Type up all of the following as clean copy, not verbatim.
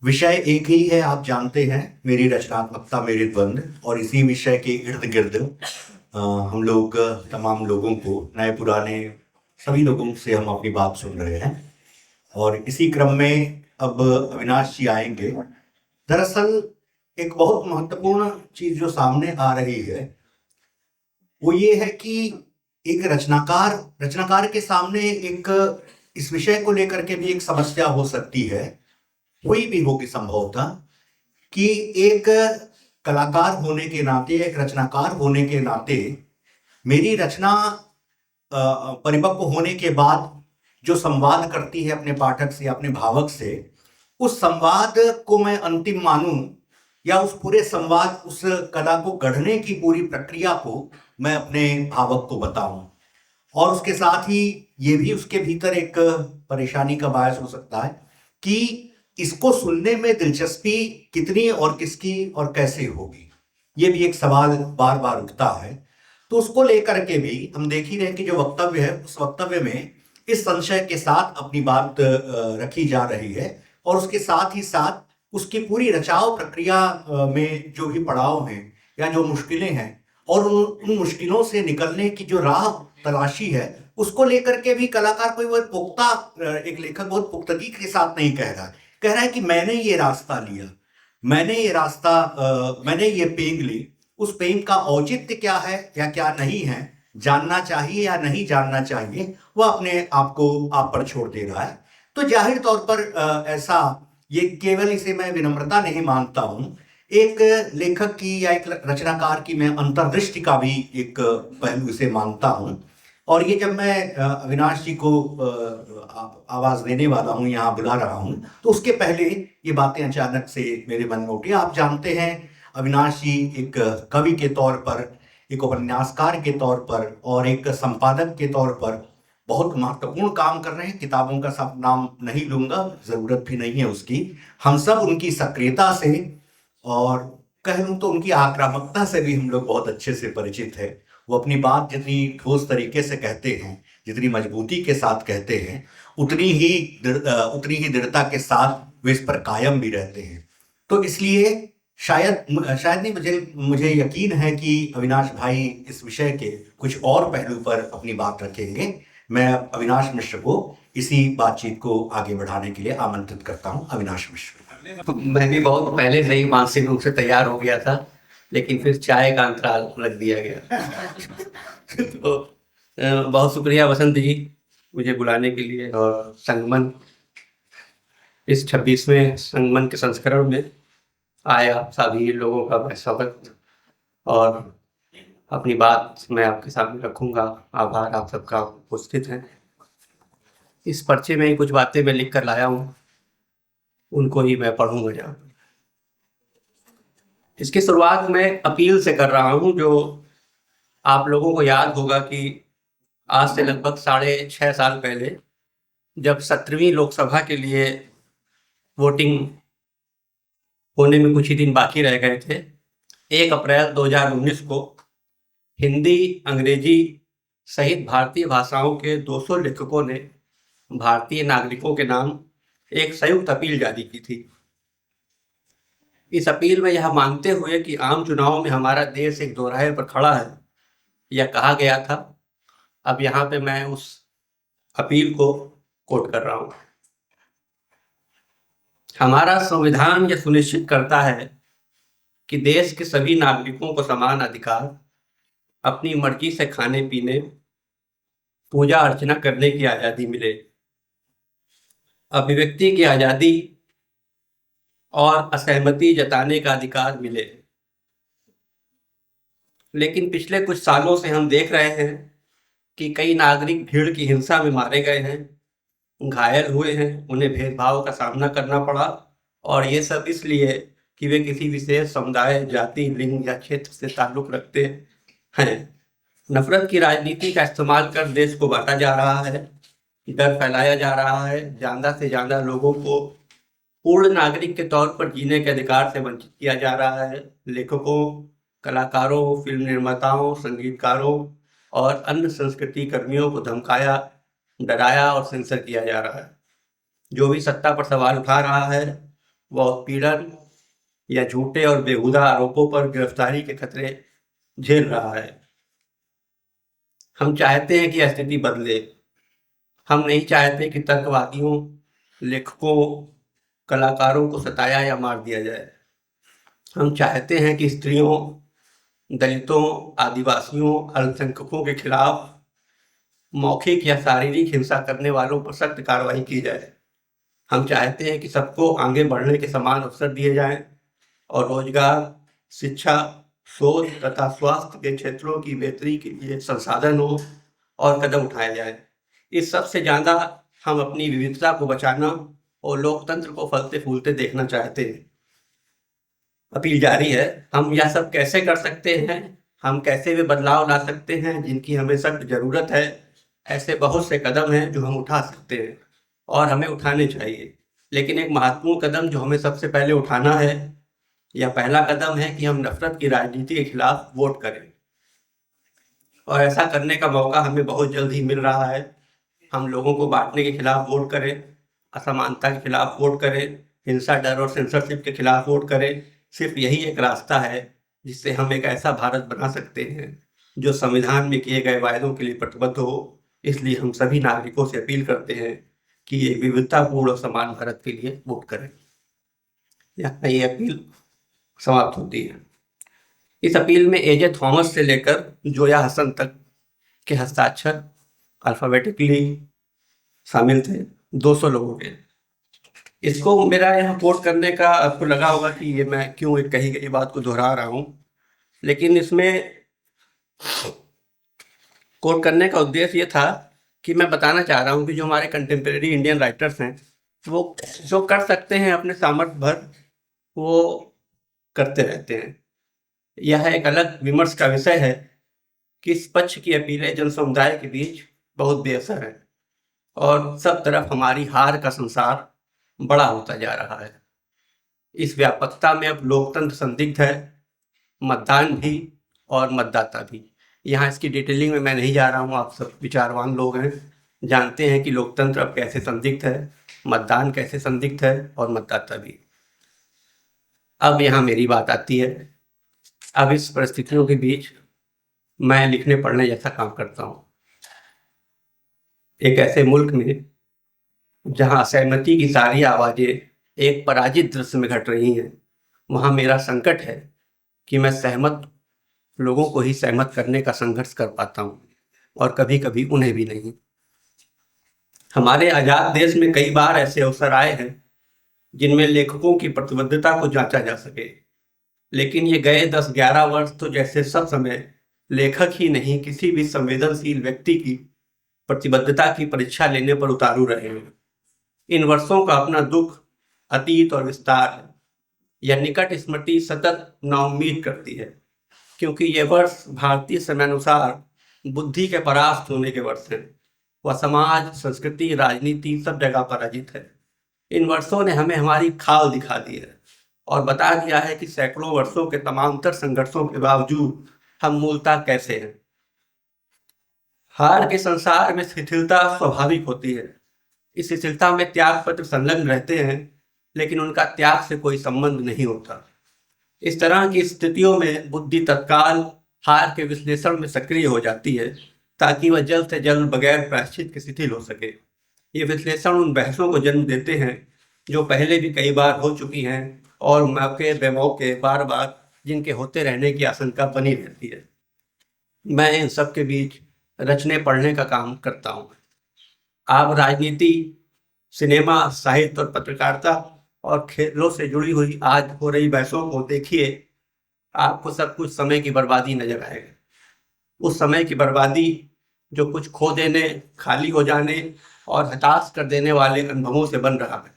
विषय एक ही है, आप जानते हैं, मेरी रचनात्मकता मेरे द्वंद। और इसी विषय के इर्द गिर्द हम लोग तमाम लोगों को, नए पुराने सभी लोगों से हम अपनी बात सुन रहे हैं। और इसी क्रम में अब अविनाश जी आएंगे। दरअसल एक बहुत महत्वपूर्ण चीज जो सामने आ रही है वो ये है कि एक रचनाकार रचनाकार के सामने एक इस विषय को लेकर के भी एक समस्या हो सकती है, कोई भी होगी संभवतः, कि एक कलाकार होने के नाते, एक रचनाकार होने के नाते मेरी रचना परिपक्व होने के बाद जो संवाद करती है अपने पाठक से, अपने भावक से, उस संवाद को मैं अंतिम मानूं, या उस पूरे संवाद, उस कला को गढ़ने की पूरी प्रक्रिया को मैं अपने भावक को बताऊं। और उसके साथ ही ये भी उसके भीतर एक परेशानी का बायस हो सकता है कि इसको सुनने में दिलचस्पी कितनी और किसकी और कैसे होगी। ये भी एक सवाल बार बार उठता है। तो उसको लेकर के भी हम देख ही रहे हैं कि जो वक्तव्य है, उस वक्तव्य में इस संशय के साथ अपनी बात रखी जा रही है। और उसके साथ ही साथ उसकी पूरी रचाव प्रक्रिया में जो भी पड़ाव हैं या जो मुश्किलें हैं, और उन मुश्किलों से निकलने की जो राह तलाशी है, उसको लेकर के भी कलाकार कोई वो पुख्ता, एक लेखक बहुत पुख्तगी के साथ नहीं कह रहा है कि मैंने ये रास्ता लिया, मैंने ये पेंग ली। उस पेंग का औचित्य क्या है या क्या नहीं है, जानना चाहिए या नहीं जानना चाहिए, वह अपने आप को आप पर छोड़ दे रहा है। तो जाहिर तौर पर ऐसा, ये केवल इसे मैं विनम्रता नहीं मानता हूं, एक लेखक की या एक रचनाकार की मैं अंतर्दृष्टि का भी एक पहलू इसे मानता हूं। और ये जब मैं अविनाश जी को आवाज देने वाला हूं, यहाँ बुला रहा हूं, तो उसके पहले ये बातें अचानक से मेरे मन में उठी। आप जानते हैं अविनाश जी एक कवि के तौर पर, एक उपन्यासकार के तौर पर और एक संपादक के तौर पर बहुत महत्वपूर्ण काम कर रहे हैं। किताबों का सब नाम नहीं लूंगा, जरूरत भी नहीं है उसकी। हम सब उनकी सक्रियता से और कह लूं तो उनकी आक्रामकता से भी हम लोग बहुत अच्छे से परिचित है। वो अपनी बात जितनी ठोस तरीके से कहते हैं, जितनी मजबूती के साथ कहते हैं, उतनी ही दृढ़ता के साथ वे इस पर कायम भी रहते हैं। तो इसलिए शायद नहीं, मुझे यकीन है कि अविनाश भाई इस विषय के कुछ और पहलू पर अपनी बात रखेंगे। मैं अविनाश मिश्र को इसी बातचीत को आगे बढ़ाने के लिए आमंत्रित करता हूं। अविनाश मिश्र। मैं भी बहुत पहले से ही मानसिक रूप से तैयार हो गया था, लेकिन फिर चाय का अंतराल रख दिया गया। तो बहुत शुक्रिया वसंत जी मुझे बुलाने के लिए, और संगमन, इस 26वें संगमन के संस्करण में आया सभी लोगों का मैं स्वागत और अपनी बात मैं आपके सामने रखूंगा। आभार आप सबका उपस्थित है। इस पर्चे में ही कुछ बातें मैं लिख कर लाया हूँ, उनको ही मैं पढ़ूंगा जहाँ। इसकी शुरुआत मैं अपील से कर रहा हूँ। जो आप लोगों को याद होगा कि आज से लगभग 6.5 साल पहले, जब 17वीं लोकसभा के लिए वोटिंग होने में कुछ ही दिन बाकी रह गए थे, 1 अप्रैल 2019 को हिंदी, अंग्रेजी सहित भारतीय भाषाओं के 200 लेखकों ने भारतीय नागरिकों के नाम एक संयुक्त अपील जारी की थी। इस अपील में यह मानते हुए कि आम चुनावों में हमारा देश एक दोराहे पर खड़ा है, यह कहा गया था। अब यहाँ पे मैं उस अपील को कोट कर रहा हूँ। हमारा संविधान यह सुनिश्चित करता है कि देश के सभी नागरिकों को समान अधिकार, अपनी मर्जी से खाने पीने, पूजा अर्चना करने की आज़ादी मिले, अभिव्यक्ति की आज़ादी और असहमति जताने का अधिकार मिले। लेकिन पिछले कुछ सालों से हम देख रहे हैं कि कई नागरिक भीड़ की हिंसा में मारे गए हैं, घायल हुए हैं, उन्हें भेदभाव का सामना करना पड़ा, और ये सब इसलिए कि वे किसी विशेष समुदाय, जाति, लिंग या क्षेत्र से ताल्लुक रखते हैं। नफरत की राजनीति का इस्तेमाल कर देश को बांटा जा रहा है, डर फैलाया जा रहा है, ज़्यादा से ज़्यादा लोगों को पूर्ण नागरिक के तौर पर जीने के अधिकार से वंचित किया जा रहा है। लेखकों, कलाकारों, फिल्म निर्माताओं, संगीतकारों और अन्य संस्कृति कर्मियों को धमकाया, डराया और सेंसर किया जा रहा है। जो भी सत्ता पर सवाल उठा रहा है वह उत्पीड़न या झूठे और बेहुदा आरोपों पर गिरफ्तारी के खतरे झेल रहा है। हम चाहते हैं कि यह स्थिति बदले। हम नहीं चाहते कि तर्कवादियों, लेखकों, कलाकारों को सताया या मार दिया जाए। हम चाहते हैं कि स्त्रियों, दलितों, आदिवासियों, अल्पसंख्यकों के खिलाफ मौखिक या शारीरिक हिंसा करने वालों पर सख्त कार्रवाई की जाए। हम चाहते हैं कि सबको आगे बढ़ने के समान अवसर दिए जाएं और रोजगार, शिक्षा, शोध तथा स्वास्थ्य के क्षेत्रों की बेहतरी के लिए संसाधन हो और कदम उठाए जाएं। इस सबसे ज़्यादा हम अपनी विविधता को बचाना और लोकतंत्र को फलते फूलते देखना चाहते हैं। अपील जारी है। हम यह सब कैसे कर सकते हैं? हम कैसे वे बदलाव ला सकते हैं जिनकी हमें सख्त ज़रूरत है? ऐसे बहुत से कदम हैं जो हम उठा सकते हैं और हमें उठाने चाहिए। लेकिन एक महत्वपूर्ण कदम जो हमें सबसे पहले उठाना है, यह पहला कदम है कि हम नफरत की राजनीति के खिलाफ वोट करें। और ऐसा करने का मौका हमें बहुत जल्द ही मिल रहा है। हम लोगों को बांटने के खिलाफ वोट करें, असमानता के खिलाफ वोट करें, हिंसा, डर और सेंसरशिप के खिलाफ वोट करें। सिर्फ यही एक रास्ता है जिससे हम एक ऐसा भारत बना सकते हैं जो संविधान में किए गए वायदों के लिए प्रतिबद्ध हो। इसलिए हम सभी नागरिकों से अपील करते हैं कि ये विविधतापूर्ण और समान भारत के लिए वोट करें। ये अपील समाप्त होती है। इस अपील में एजे थॉमस से लेकर जोया हसन तक के हस्ताक्षर अल्फाबेटिकली शामिल थे, 200 लोगों के। इसको मेरा यहाँ कोट करने का आपको लगा होगा कि ये मैं क्यों एक कही गई बात को दोहरा रहा हूँ, लेकिन इसमें कोट करने का उद्देश्य ये था कि मैं बताना चाह रहा हूँ कि जो हमारे कंटेम्प्रेरी इंडियन राइटर्स हैं, वो जो कर सकते हैं अपने सामर्थ्य भर वो करते रहते हैं। यह एक अलग विमर्श का विषय है कि इस पक्ष की अपीलें जन समुदाय के बीच बहुत बेअसर है और सब तरफ हमारी हार का संसार बड़ा होता जा रहा है। इस व्यापकता में अब लोकतंत्र संदिग्ध है, मतदान भी और मतदाता भी। यहाँ इसकी डिटेलिंग में मैं नहीं जा रहा हूँ, आप सब विचारवान लोग हैं, जानते हैं कि लोकतंत्र अब कैसे संदिग्ध है, मतदान कैसे संदिग्ध है और मतदाता भी। अब यहाँ मेरी बात आती है। अब इस परिस्थितियों के बीच मैं लिखने पढ़ने जैसा काम करता हूँ। एक ऐसे मुल्क में जहाँ असहमति की सारी आवाज़ें एक पराजित दृश्य में घट रही हैं, वहाँ मेरा संकट है कि मैं सहमत लोगों को ही सहमत करने का संघर्ष कर पाता हूँ और कभी कभी उन्हें भी नहीं। हमारे आज़ाद देश में कई बार ऐसे अवसर आए हैं जिनमें लेखकों की प्रतिबद्धता को जांचा जा सके, लेकिन ये गए 10-11 वर्ष तो जैसे सब समय लेखक ही नहीं, किसी भी संवेदनशील व्यक्ति की प्रतिबद्धता की परीक्षा लेने पर उतारू रहे हैं। इन वर्षों का अपना दुख, अतीत और विस्तार है। यह निकट स्मृति सतत नाउम्मीद करती है, क्योंकि ये वर्ष भारतीय समयानुसार बुद्धि के परास्त होने के वर्ष हैं। वह समाज, संस्कृति, राजनीति सब जगह पराजित है। इन वर्षों ने हमें हमारी खाल दिखा दी है और बता दिया है कि सैकड़ों वर्षों के तमामतर संघर्षों के बावजूद हम मूलतः कैसे हैं। हार के संसार में शिथिलता स्वाभाविक होती है। इस शिथिलता में त्याग पत्र संलग्न रहते हैं, लेकिन उनका त्याग से कोई संबंध नहीं होता। इस तरह की स्थितियों में बुद्धि तत्काल हार के विश्लेषण में सक्रिय हो जाती है ताकि वह जल्द से जल्द बगैर प्रायश्चित के शिथिल हो सके। ये विश्लेषण उन बहसों को जन्म देते हैं जो पहले भी कई बार हो चुकी हैं और मौके बेमौके बार बार जिनके होते रहने की आशंका बनी रहती है। मैं इन सब के बीच रचने पढ़ने का काम करता हूँ। आप राजनीति, सिनेमा, साहित्य और पत्रकारिता और खेलों से जुड़ी हुई आज हो रही बहसों को देखिए, आपको सब कुछ समय की बर्बादी नजर आएगा। उस समय की बर्बादी जो कुछ खो देने, खाली हो जाने और हताश कर देने वाले अनुभवों से बन रहा है।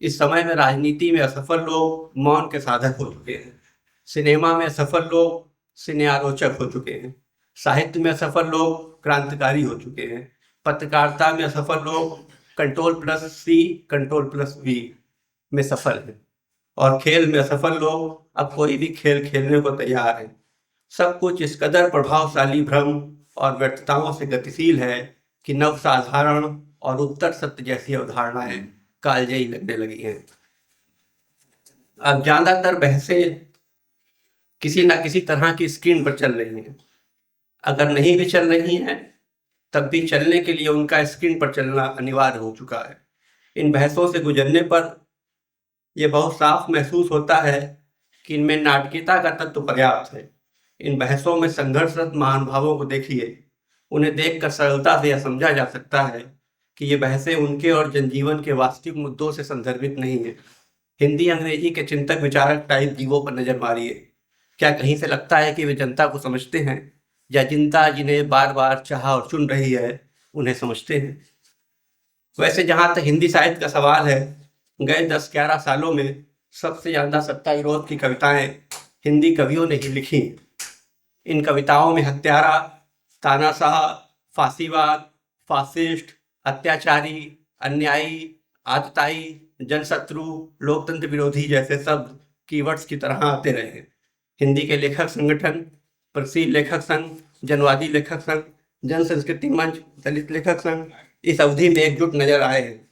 इस समय में राजनीति में असफल लोग मौन के साधक हो चुके हैं, सिनेमा में असफल लोग सिने आलोचक हो चुके हैं, साहित्य में असफल लोग क्रांतिकारी हो चुके हैं, पत्रकारिता में असफल लोग Ctrl+C Ctrl+V में सफल हैं और खेल में असफल लोग अब कोई भी खेल खेलने को तैयार हैं। सब कुछ इस कदर प्रभावशाली भ्रम और व्यर्थताओं से गतिशील है कि नव साधारण और उत्तर सत्य जैसी अवधारणाएं कालजयी लगने लगी हैं। अब ज़्यादातर बहसें किसी न किसी तरह की स्क्रीन पर चल रही हैं। अगर नहीं भी चल रही हैं, तब भी चलने के लिए उनका स्क्रीन पर चलना अनिवार्य हो चुका है। इन बहसों से गुजरने पर ये बहुत साफ महसूस होता है कि इनमें नाटकीयता का तत्व पर्याप्त है। इन बहसों में संघर्षरत महानुभावों को देखिए। उन्हें देखकर सरलता से यह समझा जा सकता है कि ये बहसें उनके और जनजीवन के वास्तविक मुद्दों से संदर्भित नहीं है। हिंदी अंग्रेजी के चिंतक विचारक टाइप जीवों पर नजर मारिए। क्या कहीं से लगता है कि वे जनता को समझते हैं, या जनता जिन्हें बार बार चाह और चुन रही है उन्हें समझते हैं? वैसे जहाँ तक हिंदी साहित्य का सवाल है, गए 10-11 सालों में सबसे ज़्यादा सत्ता विरोध की कविताएं हिंदी कवियों ने ही लिखी। इन कविताओं में हत्यारा, तानाशाह, फांसीवाद, फासिस्ट, अत्याचारी, अन्यायी, आतताई, जनशत्रु, लोकतंत्र विरोधी जैसे शब्द कीवर्ड्स की तरह आते रहे हैं। हिंदी के लेखक संगठन, प्रगतिशील लेखक संघ, जनवादी लेखक संघ, जन संस्कृति मंच, दलित लेखक संघ इस अवधि में एकजुट नजर आए हैं।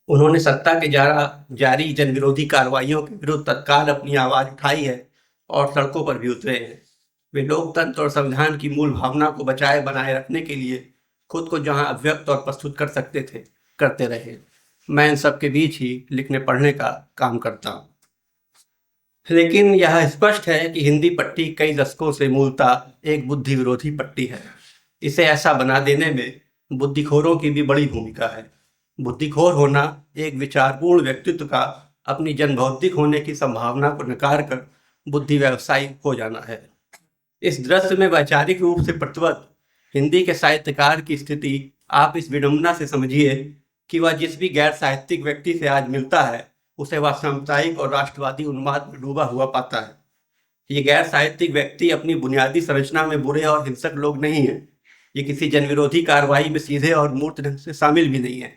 उन्होंने सत्ता के जारी जन विरोधी कार्रवाइयों के विरुद्ध तत्काल अपनी आवाज उठाई है और सड़कों पर भी उतरे हैं। वे लोकतंत्र और संविधान की मूल भावना को बचाए बनाए रखने के लिए खुद को जहां अभिव्यक्त और प्रस्तुत कर सकते थे, करते रहे। मैं इन सब के बीच ही लिखने पढ़ने का काम करता हूँ। लेकिन यह स्पष्ट है कि हिंदी पट्टी कई दशकों से मूलतः एक बुद्धि विरोधी पट्टी है। इसे ऐसा बना देने में बुद्धिखोरों की भी बड़ी भूमिका है। बुद्धिखोर होना एक विचारपूर्ण व्यक्तित्व का अपनी जनबौद्धिक होने की संभावना को नकार कर बुद्धि व्यवसायी हो जाना है। इस दृश्य में वैचारिक रूप से प्रतिबद्ध हिंदी के साहित्यकार की स्थिति आप इस विडंबना से समझिए कि वह जिस भी गैर साहित्यिक व्यक्ति से आज मिलता है उसे वह साम्प्रदायिक और राष्ट्रवादी उन्माद में डूबा हुआ पाता है। ये गैर साहित्यिक व्यक्ति अपनी बुनियादी संरचना में बुरे और हिंसक लोग नहीं हैं। ये किसी जनविरोधी कार्रवाई में सीधे और मूर्त ढंग से शामिल भी नहीं है,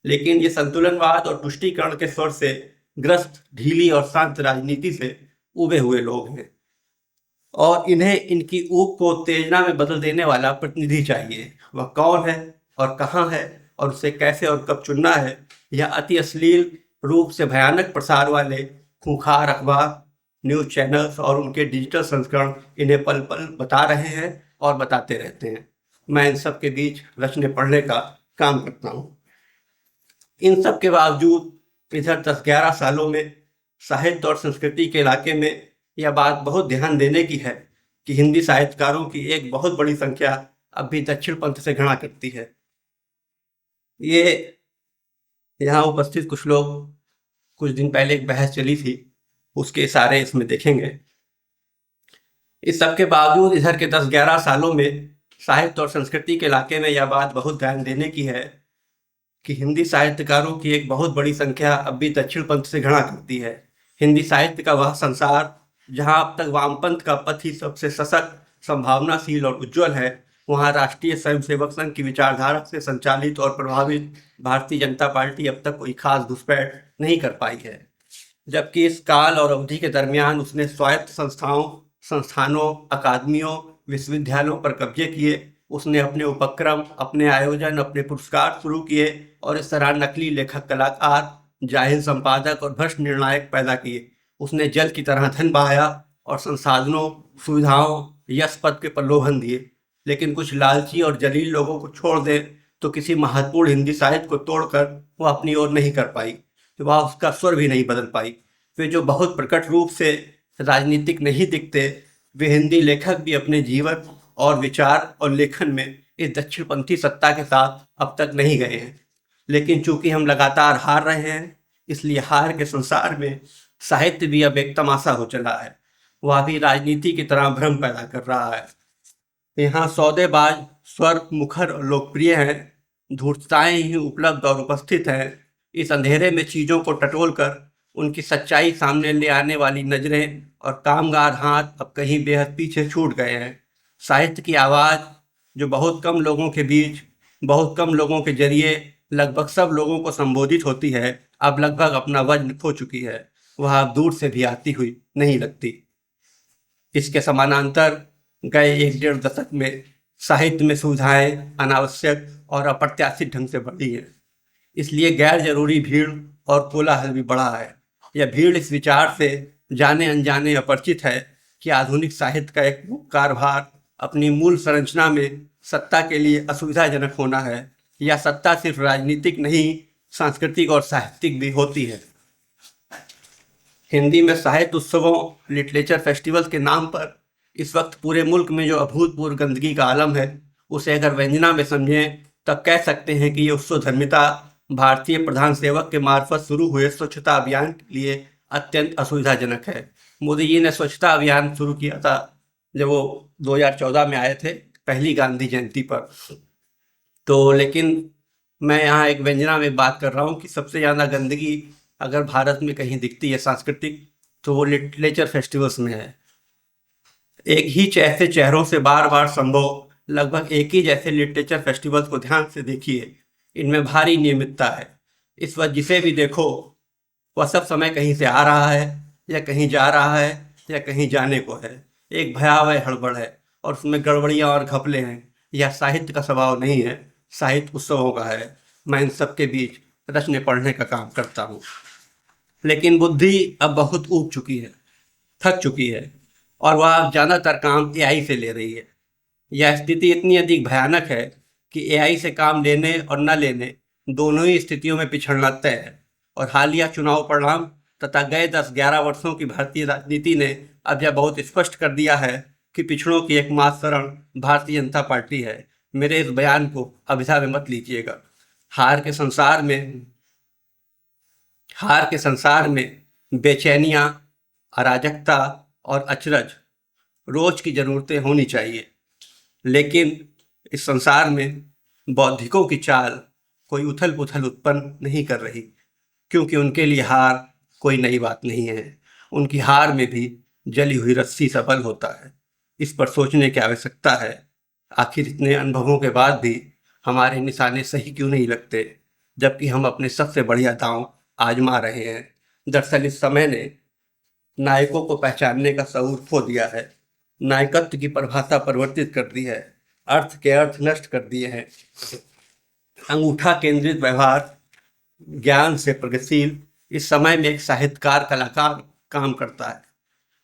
लेकिन ये संतुलनवाद और तुष्टीकरण के स्वर से ग्रस्त ढीली और शांत राजनीति से उबे हुए लोग हैं, और इन्हें इनकी ऊब को उत्तेजना में बदल देने वाला प्रतिनिधि चाहिए। वह कौन है और कहाँ है और उसे कैसे और कब चुनना है, यह अति अश्लील रूप से भयानक प्रसार वाले खूंखार अखबार, न्यूज़ चैनल्स और उनके डिजिटल संस्करण इन्हें पल पल बता रहे हैं और बताते रहते हैं। मैं इन सब के बीच रचने पढ़ने का काम करता हूँ। इन सब के बावजूद इधर 10-11 सालों में साहित्य और संस्कृति के इलाके में यह बात बहुत ध्यान देने की है कि हिंदी साहित्यकारों की एक बहुत बड़ी संख्या अब भी दक्षिण पंथ से घृणा करती है। ये यहाँ उपस्थित कुछ लोग, कुछ दिन पहले एक बहस चली थी, उसके इशारे इसमें देखेंगे। इस सब के बावजूद इधर के 10-11 सालों में साहित्य और संस्कृति के इलाके में यह बात बहुत ध्यान देने की है कि हिंदी साहित्यकारों की एक बहुत बड़ी संख्या अब भी दक्षिण पंथ से घृणा करती है। हिंदी साहित्य का वह संसार जहाँ अब तक वामपंथ का पथ ही सबसे सशक्त, संभावनाशील और उज्जवल है, वहाँ राष्ट्रीय स्वयंसेवक संघ की विचारधारा से संचालित और प्रभावित भारतीय जनता पार्टी अब तक कोई खास घुसपैठ नहीं कर पाई है। जबकि इस काल और अवधि के दरमियान उसने स्वायत्त संस्थानों, अकादमियों, विश्वविद्यालयों पर कब्जे किए। उसने अपने उपक्रम, अपने आयोजन, अपने पुरस्कार शुरू किए और इस तरह नकली लेखक, कलाकार, जाहिल संपादक और भ्रष्ट निर्णायक पैदा किए। उसने जल की तरह धन बहाया और संसाधनों, सुविधाओं, यश पद के प्रलोभन दिए। लेकिन कुछ लालची और जलील लोगों को छोड़ दे तो किसी महत्वपूर्ण हिंदी साहित्य को तोड़कर वह अपनी ओर नहीं कर पाई, वह उसका स्वर भी नहीं बदल पाई। वे जो बहुत प्रकट रूप से राजनीतिक नहीं दिखते, वे हिंदी लेखक भी अपने जीवन और विचार और लेखन में इस दक्षिणपंथी सत्ता के साथ अब तक नहीं गए हैं। लेकिन चूंकि हम लगातार हार रहे हैं, इसलिए हार के संसार में साहित्य भी अब एक तमाशा हो चला है। वह भी राजनीति की तरह भ्रम पैदा कर रहा है। यहाँ सौदेबाज स्वर मुखर और लोकप्रिय हैं, धूर्तताएं ही उपलब्ध और उपस्थित हैं। इस अंधेरे में चीज़ों को टटोल कर उनकी सच्चाई सामने ले आने वाली नजरें और कामगार हाथ अब कहीं बेहद पीछे छूट गए हैं। साहित्य की आवाज़ जो बहुत कम लोगों के बीच, बहुत कम लोगों के जरिए लगभग सब लोगों को संबोधित होती है, अब लगभग अपना वजन खो चुकी है। वह अब दूर से भी आती हुई नहीं लगती। इसके समानांतर गए 1-1.5 दशक में साहित्य में सुविधाएं अनावश्यक और अप्रत्याशित ढंग से बढ़ी हैं। इसलिए गैर जरूरी भीड़ और कोलाहल भी बढ़ा है। यह भीड़ इस विचार से जाने अनजाने अपरिचित है कि आधुनिक साहित्य का एक मुख्य कार्यभार अपनी मूल संरचना में सत्ता के लिए असुविधाजनक होना है। यह सत्ता सिर्फ राजनीतिक नहीं, सांस्कृतिक और साहित्यिक भी होती है। हिंदी में साहित्य उत्सवों, लिटरेचर फेस्टिवल के नाम पर इस वक्त पूरे मुल्क में जो अभूतपूर्व गंदगी का आलम है, उसे अगर व्यंजना में समझें तब कह सकते हैं कि ये उत्सव धर्मिता भारतीय प्रधान सेवक के मार्फत शुरू हुए स्वच्छता अभियान के लिए अत्यंत असुविधाजनक है। मोदी जी ने स्वच्छता अभियान शुरू किया था जब वो 2014 में आए थे, पहली गांधी जयंती पर। तो लेकिन मैं यहाँ एक व्यंजना में बात कर रहा हूँ कि सबसे ज़्यादा गंदगी अगर भारत में कहीं दिखती है सांस्कृतिक, तो वो लिटरेचर फेस्टिवल्स में है। एक ही जैसे चेहरों से बार बार संभव लगभग एक ही जैसे लिटरेचर फेस्टिवल्स को ध्यान से देखिए, इनमें भारी नियमितता है। इस वक्त जिसे भी देखो वह सब समय कहीं से आ रहा है या कहीं जा रहा है या कहीं जाने को है। एक भयावह हड़बड़ है और उसमें गड़बड़ियाँ और घपले हैं। यह साहित्य का स्वभाव नहीं है, साहित्य उत्सवों का है। मैं इन सब के बीच रचने पढ़ने का काम करता हूँ। लेकिन बुद्धि अब बहुत ऊब चुकी है, थक चुकी है और वह अब ज़्यादातर काम एआई से ले रही है। यह स्थिति इतनी अधिक भयानक है कि एआई से काम लेने और न लेने दोनों ही स्थितियों में पिछड़ना तय है। और हालिया चुनाव परिणाम तथा गए 10-11 वर्षों की भारतीय राजनीति ने अब यह बहुत स्पष्ट कर दिया है कि पिछड़ों की एकमात्र शरण भारतीय जनता पार्टी है। मेरे इस बयान को अभिधा में मत लीजिएगा। हार के संसार में बेचैनियाँ, अराजकता और अचरज रोज की ज़रूरतें होनी चाहिए, लेकिन इस संसार में बौद्धिकों की चाल कोई उथल पुथल उत्पन्न नहीं कर रही, क्योंकि उनके लिए हार कोई नई बात नहीं है। उनकी हार में भी जली हुई रस्सी सबल होता है। इस पर सोचने की आवश्यकता है, आखिर इतने अनुभवों के बाद भी हमारे निशाने सही क्यों नहीं लगते, जबकि हम अपने सबसे बढ़िया दांव आजमा रहे हैं। दरअसल इस समय ने नायकों को पहचानने का शऊर खो दिया है, नायकत्व की परिभाषा परिवर्तित कर दी है, अर्थ के अर्थ नष्ट कर दिए हैं। अंगूठा केंद्रित व्यवहार ज्ञान से प्रगतिशील इस समय में एक साहित्यकार कलाकार काम करता है,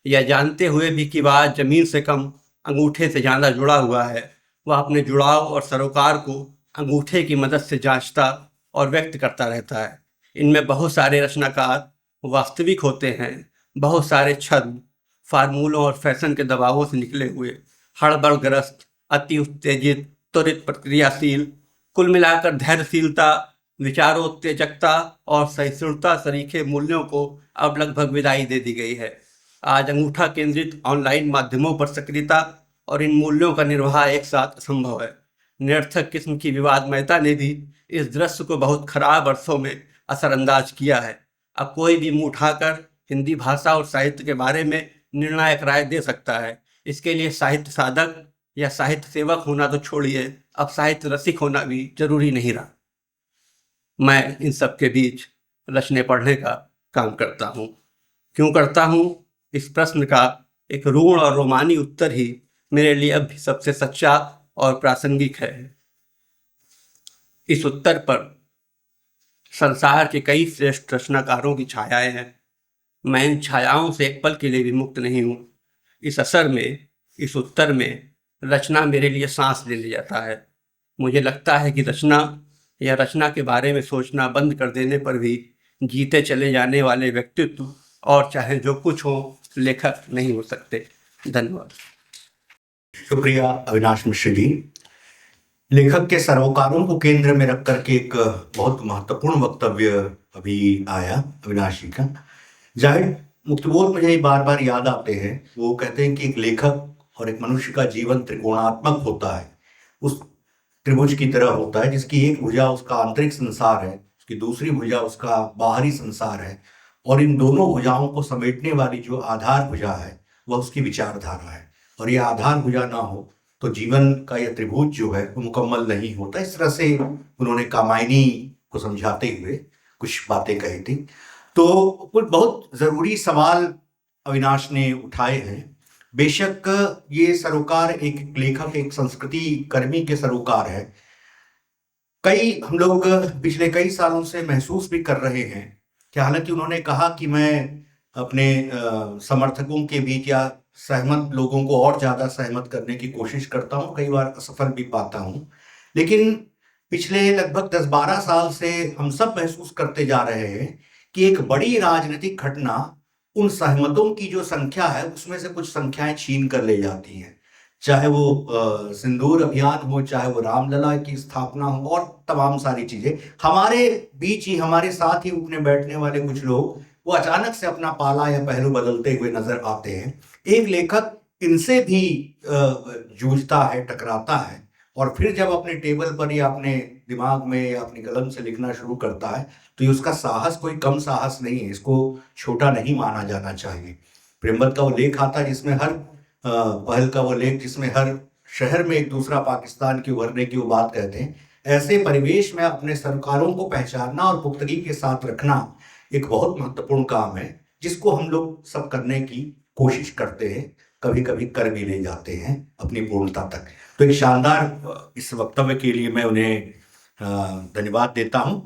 यह जानते हुए भी कि वह जमीन से कम अंगूठे से ज़्यादा जुड़ा हुआ है। वह अपने जुड़ाव और सरोकार को अंगूठे की मदद से जांचता और व्यक्त करता रहता है। इनमें बहुत सारे रचनाकार वास्तविक होते हैं, बहुत सारे छंद फार्मूलों और फैशन के दबावों से निकले हुए, हड़बड़ग्रस्त, अति उत्तेजित, त्वरित प्रतिक्रियाशील, कुल मिलाकर धैर्यशीलता, विचारोत्तेजकता और सहिष्णुता सरीखे मूल्यों को अब लगभग विदाई दे दी गई है। आज अंगूठा केंद्रित ऑनलाइन माध्यमों पर सक्रियता और इन मूल्यों का निर्वाह एक साथ असंभव है। निरर्थक किस्म की विवादमयता ने भी इस दृश्य को बहुत खराब अर्थों में असरअंदाज किया है। अब कोई भी मुँह उठाकर हिंदी भाषा और साहित्य के बारे में निर्णायक राय दे सकता है। इसके लिए साहित्य साधक या साहित्य सेवक होना तो छोड़िए, अब साहित्य रसिक होना भी जरूरी नहीं रहा। मैं इन सब के बीच रचने पढ़ने का काम करता हूँ। क्यों करता हूँ, इस प्रश्न का एक रूढ़ और रोमानी उत्तर ही मेरे लिए अब भी सबसे सच्चा और प्रासंगिक है। इस उत्तर पर संसार के कई श्रेष्ठ रचनाकारों की छायाएं हैं। मैं इन छायाओं से एक पल के लिए भी मुक्त नहीं हूँ। इस असर में, इस उत्तर में रचना मेरे लिए सांस ले जाता है। मुझे लगता है कि रचना या रचना के बारे में सोचना बंद कर देने पर भी जीते चले जाने वाले व्यक्तित्व और चाहे जो कुछ हो, लेखक नहीं हो सकते। धन्यवाद। शुक्रिया अविनाश मिश्र जी। लेखक के सरोकारों को केंद्र में रख करके एक बहुत महत्वपूर्ण वक्तव्य अभी आया अविनाश जी का। जाहिर मुक्तबोध मुझे बार बार याद आते हैं। वो कहते हैं कि एक लेखक और एक मनुष्य का जीवन त्रिकोणात्मक होता है, उस त्रिभुज की तरह होता है जिसकी एक भुजा उसका आंतरिक संसार है, उसकी दूसरी भुजा उसका बाहरी संसार है, और इन दोनों भुजाओं को समेटने वाली जो आधार भुजा है वह उसकी विचारधारा है। और यह आधार भुजा ना हो तो जीवन का यह त्रिभुज जो है वो मुकम्मल नहीं होता। इस तरह से उन्होंने कामायनी को समझाते हुए कुछ बातें कही थी। तो कुछ बहुत ज़रूरी सवाल अविनाश ने उठाए हैं। बेशक ये सरोकार एक लेखक, एक संस्कृति कर्मी के सरोकार है, हम लोग पिछले कई सालों से महसूस भी कर रहे हैं कि हालांकि उन्होंने कहा कि मैं अपने समर्थकों के बीच या सहमत लोगों को और ज्यादा सहमत करने की कोशिश करता हूं, कई बार असफल भी पाता हूं, लेकिन पिछले लगभग 10-12 साल से हम सब महसूस करते जा रहे हैं कि एक बड़ी राजनीतिक घटना उन सहमतों की जो संख्या है उसमें से कुछ संख्याएं छीन कर ले जाती हैं। चाहे वो सिंदूर अभियान हो, चाहे वो रामलला की स्थापना हो और तमाम सारी चीजें, हमारे बीच ही, हमारे साथ ही उठने बैठने वाले कुछ लोग वो अचानक से अपना पाला या पहलू बदलते हुए नजर आते हैं। एक लेखक इनसे भी जूझता है, टकराता है, और फिर जब अपने टेबल पर या अपने दिमाग में या अपनी कलम से लिखना शुरू करता है तो ये उसका साहस कोई कम साहस नहीं है, इसको छोटा नहीं माना जाना चाहिए। प्रेमवत का वो लेख आता है जिसमें पहल का वो लेख जिसमें हर शहर में एक दूसरा पाकिस्तान की उभरने की वो बात कहते हैं। ऐसे परिवेश में अपने सरकारों को पहचानना और पुख्तगी के साथ रखना एक बहुत महत्वपूर्ण काम है, जिसको हम लोग सब करने की कोशिश करते हैं, कभी कभी कर भी ले जाते हैं अपनी पूर्णता तक। तो एक शानदार इस वक्तव्य के लिए मैं उन्हें धन्यवाद देता हूं।